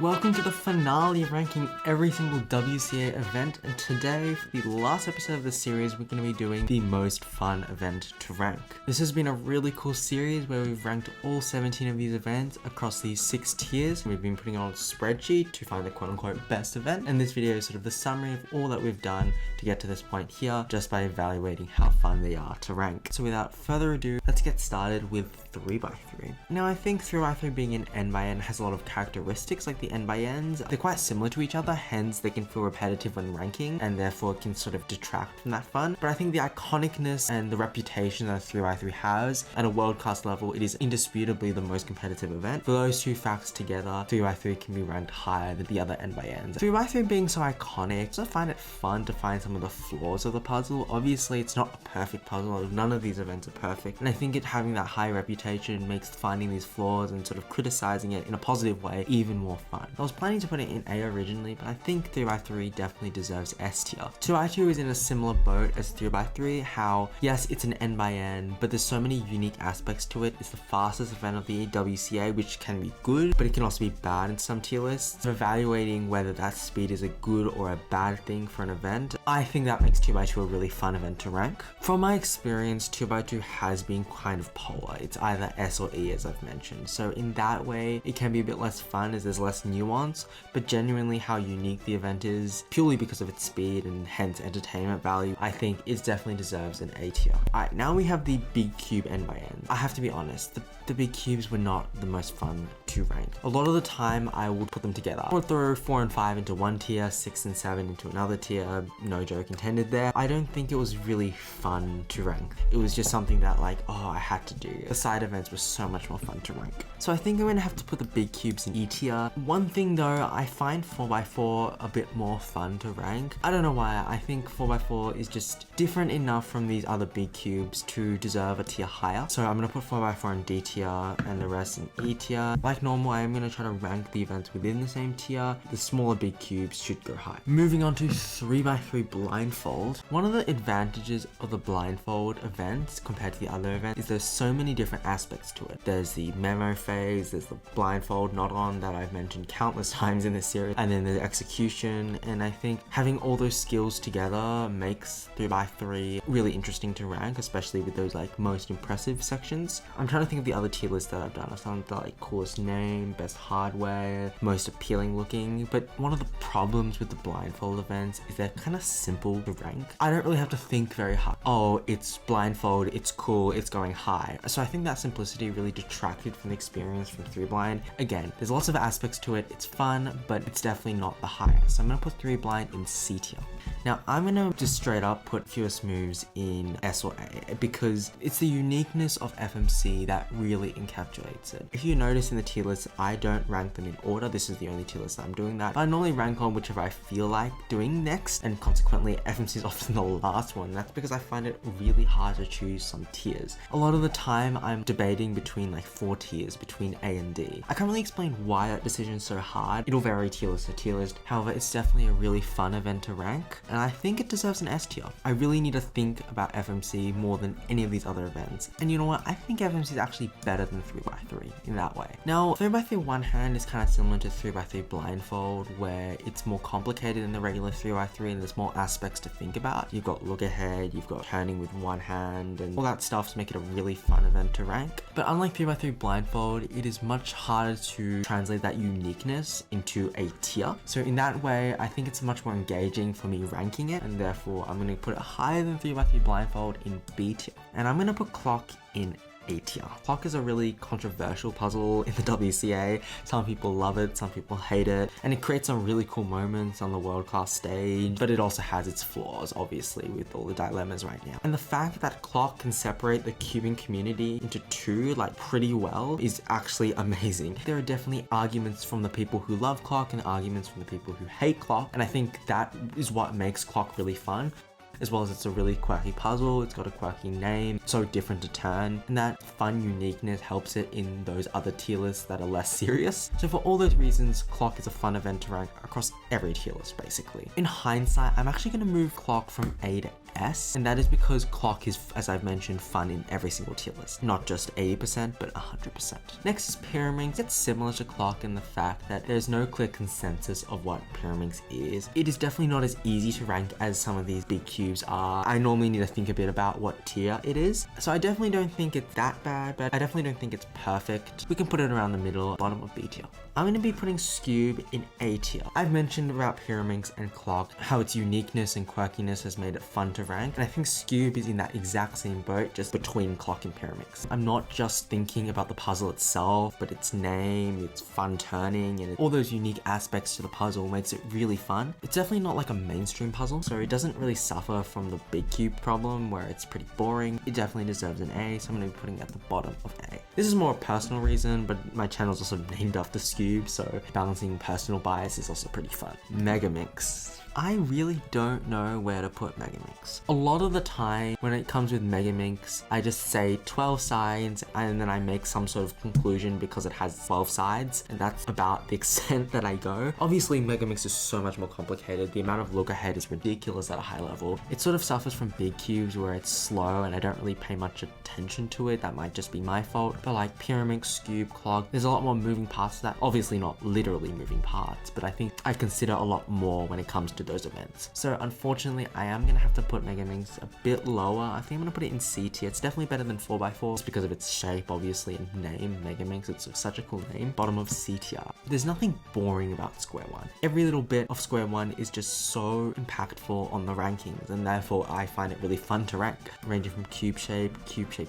Welcome to the finale of ranking every single WCA event, and today, for the last episode of the series, we're going to be doing the most fun event to rank. This has been a really cool series where we've ranked all 17 of these events across these 6 tiers. We've been putting on a spreadsheet to find the quote-unquote best event, and this video is sort of the summary of all that we've done to get to this point here, just by evaluating how fun they are to rank. So without further ado, let's get started with 3x3. Now I think 3x3 being an N by N has a lot of characteristics like the N by Ns. They're quite similar to each other, hence they can feel repetitive when ranking and therefore can sort of detract from that fun. But I think the iconicness and the reputation that 3x3 has at a world class level, it is indisputably the most competitive event. For those two facts together, 3x3 can be ranked higher than the other N by Ns. 3x3 being so iconic, I find it fun to find some of the flaws of the puzzle. Obviously it's not a perfect puzzle, none of these events are perfect, and I think it having that high reputation makes finding these flaws and sort of criticizing it in a positive way even more fun. I was planning to put it in A originally, but I think 3x3 definitely deserves S tier. 2x2 is in a similar boat as 3x3, how yes, it's an N by N, but there's so many unique aspects to it. It's the fastest event of the WCA, which can be good, but it can also be bad in some tier lists. So evaluating whether that speed is a good or a bad thing for an event, I think that makes 2x2 a really fun event to rank. From my experience, 2x2 has been kind of polar. It's either S or E, as I've mentioned. So in that way, it can be a bit less fun as there's less nuance, but genuinely how unique the event is, purely because of its speed and hence entertainment value, I think it definitely deserves an A tier. Alright, now we have the big cube N by N. I have to be honest, the big cubes were not the most fun to rank. A lot of the time I would put them together. I would throw 4 and 5 into one tier, 6 and 7 into another tier, no joke intended there. I don't think it was really fun to rank. It was just something that like, oh, I had to do. The side events were so much more fun to rank. So I think I'm gonna have to put the big cubes in E tier. One thing though, I find 4x4 a bit more fun to rank. I don't know why, I think 4x4 is just different enough from these other big cubes to deserve a tier higher. So I'm gonna put 4x4 in D tier and the rest in E tier. Like normal, I am gonna try to rank the events within the same tier. The smaller big cubes should go high. Moving on to 3x3 blindfold. One of the advantages of the blindfold events compared to the other events is there's so many different aspects to it. There's the memo phase, there's the blindfold not on that I've mentioned countless times in this series, and then the execution, and I think having all those skills together makes 3x3 really interesting to rank, especially with those like most impressive sections. I'm trying to think of the other tier lists that I've done. I've done the like coolest name, best hardware, most appealing looking, but one of the problems with the blindfold events is they're kind of simple to rank. I don't really have to think very hard. Oh, it's blindfold, it's cool, it's going high. So I think that simplicity really detracted from the experience from 3 blind. Again, there's lots of aspects to it, it's fun, but it's definitely not the highest. So I'm gonna put 3 blind in C tier. Now I'm gonna just straight up put fewest moves in S or A because it's the uniqueness of FMC that really encapsulates it. If you notice in the tier list, I don't rank them in order. This is the only tier list I'm doing that. I normally rank on whichever I feel like doing next, and consequently FMC is often the last one. That's because I find it really hard to choose some tiers. A lot of the time I'm debating between like 4 tiers between A and D. I can't really explain why that decision is so hard. It'll vary tier list to tier list. However, it's definitely a really fun event to rank, and I think it deserves an S tier. I really need to think about FMC more than any of these other events. And you know what? I think FMC is actually better than 3x3 in that way. Now, 3x3 one hand is kind of similar to 3x3 blindfold, where it's more complicated than the regular 3x3 and there's more aspects to think about. You've got look ahead, you've got turning with one hand, and all that stuff to make it a really fun event to rank. But unlike 3x3 blindfold, it is much harder to translate that uniqueness into a tier. So in that way, I think it's much more engaging for me ranking it, and therefore I'm going to put it higher than 3x3 blindfold in B tier. And I'm going to put clock in A tier. Clock is a really controversial puzzle in the WCA. Some people love it, some people hate it, and it creates some really cool moments on the world-class stage, but it also has its flaws, obviously, with all the dilemmas right now. And the fact that Clock can separate the cubing community into 2 like pretty well is actually amazing. There are definitely arguments from the people who love Clock and arguments from the people who hate Clock, and I think that is what makes Clock really fun. As well as it's a really quirky puzzle, it's got a quirky name, so different to turn, and that fun uniqueness helps it in those other tier lists that are less serious. So for all those reasons, Clock is a fun event to rank across every tier list basically. In hindsight, I'm actually going to move Clock from A to S, and that is because clock is, as I've mentioned, fun in every single tier list, not just 80%, but 100%. Next is Pyraminx. It's similar to clock in the fact that there's no clear consensus of what Pyraminx is. It is definitely not as easy to rank as some of these big cubes are. I normally need to think a bit about what tier it is, so I definitely don't think it's that bad, but I definitely don't think it's perfect. We can put it around the middle, bottom of B tier. I'm going to be putting Skewb in A tier. I've mentioned about Pyraminx and clock, how its uniqueness and quirkiness has made it fun to rank, and I think Skewb is in that exact same boat, just between clock and Pyraminx. I'm not just thinking about the puzzle itself, but its name, its fun turning, and all those unique aspects to the puzzle makes it really fun. It's definitely not like a mainstream puzzle, so it doesn't really suffer from the big cube problem where it's pretty boring. It definitely deserves an A, so I'm going to be putting it at the bottom of A. This is more a personal reason, but my channel is also named after Skewb, so balancing personal bias is also pretty fun. Megaminx. I really don't know where to put Megaminx. A lot of the time when it comes with Megaminx, I just say 12 sides and then I make some sort of conclusion because it has 12 sides, and that's about the extent that I go. Obviously Megaminx is so much more complicated. The amount of look ahead is ridiculous at a high level. It sort of suffers from big cubes where it's slow and I don't really pay much attention to it. That might just be my fault, but like Pyraminx, Skewb, clock, there's a lot more moving parts to that. Obviously not literally moving parts, but I think I consider a lot more when it comes to those events. So unfortunately, I am going to have to put Megaminx a bit lower. I think I'm going to put it in C tier. It's definitely better than 4x4 just because of its shape, obviously, and name. Megaminx, it's such a cool name. Bottom of C tier. There's nothing boring about Square One. Every little bit of Square One is just so impactful on the rankings, and therefore I find it really fun to rank. Ranging from cube shape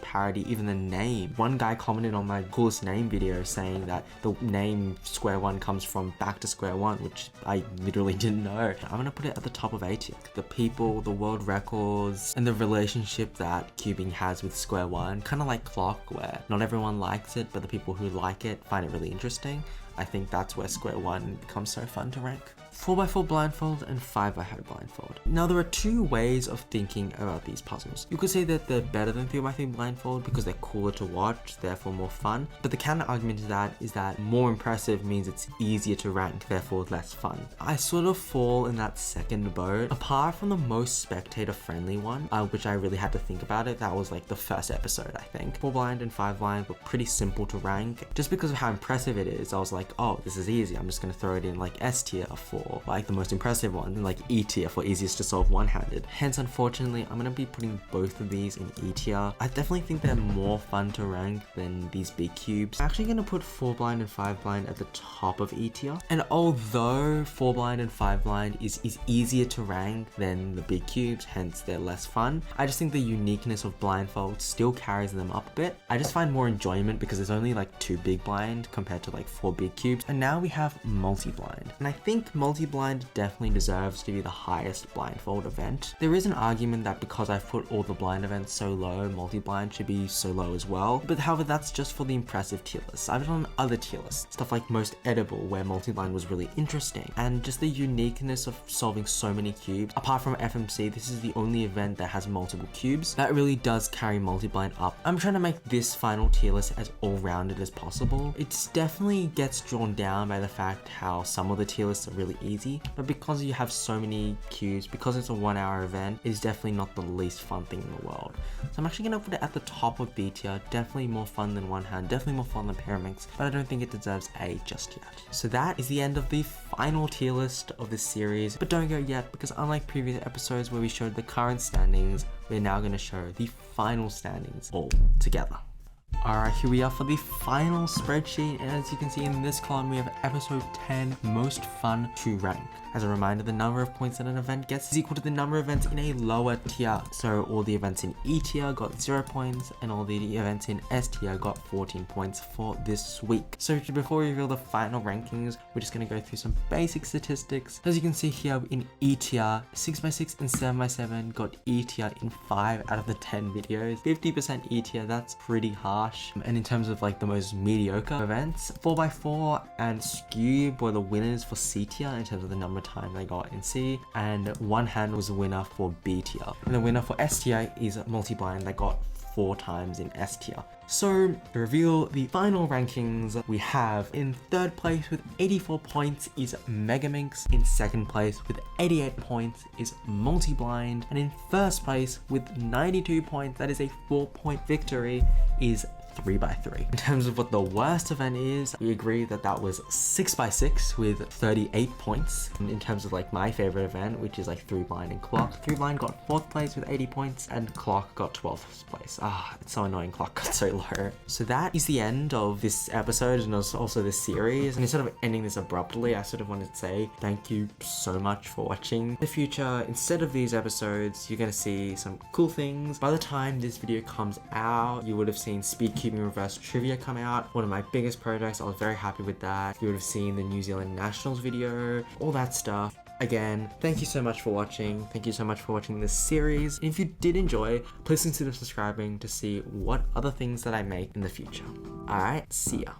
parody, even the name. One guy commented on my coolest name video saying that the name Square One comes from Back to Square One, which I literally didn't know. I'm going to put it at the top of A tier. The people, the world records, and the relationship that cubing has with Square One, kind of like clock, where not everyone likes it, but the people who like it find it really interesting. I think that's where Square One becomes so fun to rank. 4x4 blindfold and 5x blindfold. Now there are two ways of thinking about these puzzles. You could say that they're better than 3x3 blindfold because they're cooler to watch, therefore more fun. But the counter argument to that is that more impressive means it's easier to rank, therefore less fun. I sort of fall in that second boat. Apart from the most spectator friendly one, which I really had to think about it, that was like the first episode I think. 4 blind and 5 blind were pretty simple to rank. Just because of how impressive it is, I was like, oh, this is easy. I'm just gonna throw it in like S tier for like the most impressive one, and like E tier for easiest to solve one-handed. Hence, unfortunately, I'm gonna be putting both of these in E tier. I definitely think they're more fun to rank than these big cubes. I'm actually gonna put 4 blind and 5 blind at the top of E tier. And although 4 blind and 5 blind is easier to rank than the big cubes, hence they're less fun, I just think the uniqueness of blindfold still carries them up a bit. I just find more enjoyment because there's only like 2 big blind compared to like 4 big cubes. And now we have multi-blind. And I think multi-blind definitely deserves to be the highest blindfold event. There is an argument that because I've put all the blind events so low, multi-blind should be so low as well. But however, that's just for the impressive tier lists. I've done other tier lists, stuff like most edible, where multi-blind was really interesting. And just the uniqueness of solving so many cubes. Apart from FMC, this is the only event that has multiple cubes. That really does carry multi-blind up. I'm trying to make this final tier list as all-rounded as possible. It definitely gets drawn down by the fact how some of the tier lists are really easy, but because you have so many cubes, because it's a 1-hour event, it is definitely not the least fun thing in the world. So I'm actually going to put it at the top of B tier. Definitely more fun than One Hand, definitely more fun than Pyraminx, but I don't think it deserves A just yet. So that is the end of the final tier list of this series, but don't go yet, because unlike previous episodes where we showed the current standings, we're now going to show the final standings all together. Alright, here we are for the final spreadsheet, and as you can see in this column we have episode 10, most fun to rank. As a reminder, the number of points that an event gets is equal to the number of events in a lower tier. So all the events in E tier got 0 points, and all the events in S tier got 14 points for this week. So before we reveal the final rankings, we're just going to go through some basic statistics. As you can see here in E tier, 6x6 and 7x7 got E tier in 5 out of the 10 videos. 50% E tier, that's pretty harsh. And in terms of like the most mediocre events, 4x4 and Skewb were the winners for C tier in terms of the number of time they got in C, and One Hand was the winner for B tier. And the winner for S tier is multi-blind that got 4 times in S tier. So, to reveal the final rankings, we have in 3rd place with 84 points is Megaminx, in 2nd place with 88 points is Multiblind, and in 1st place with 92 points, that is a 4-point victory, is 3x3. In terms of what the worst event is, we agree that that was 6x6 with 38 points. And in terms of like my favorite event, which is like 3 blind and clock, 3 blind got 4th place with 80 points and clock got 12th place. It's so annoying clock got so low. So that is the end of this episode and also this series. And instead of ending this abruptly, I sort of wanted to say thank you so much for watching. In the future, instead of these episodes, you're gonna see some cool things. By the time this video comes out, you would have seen Speedcubing Reverse Trivia come out, one of my biggest projects. I was very happy with that. You would have seen the New Zealand Nationals video, all that stuff. Again, thank you so much for watching. Thank you so much for watching this series. If you did enjoy, please consider subscribing to see what other things that I make in the future. Alright, see ya.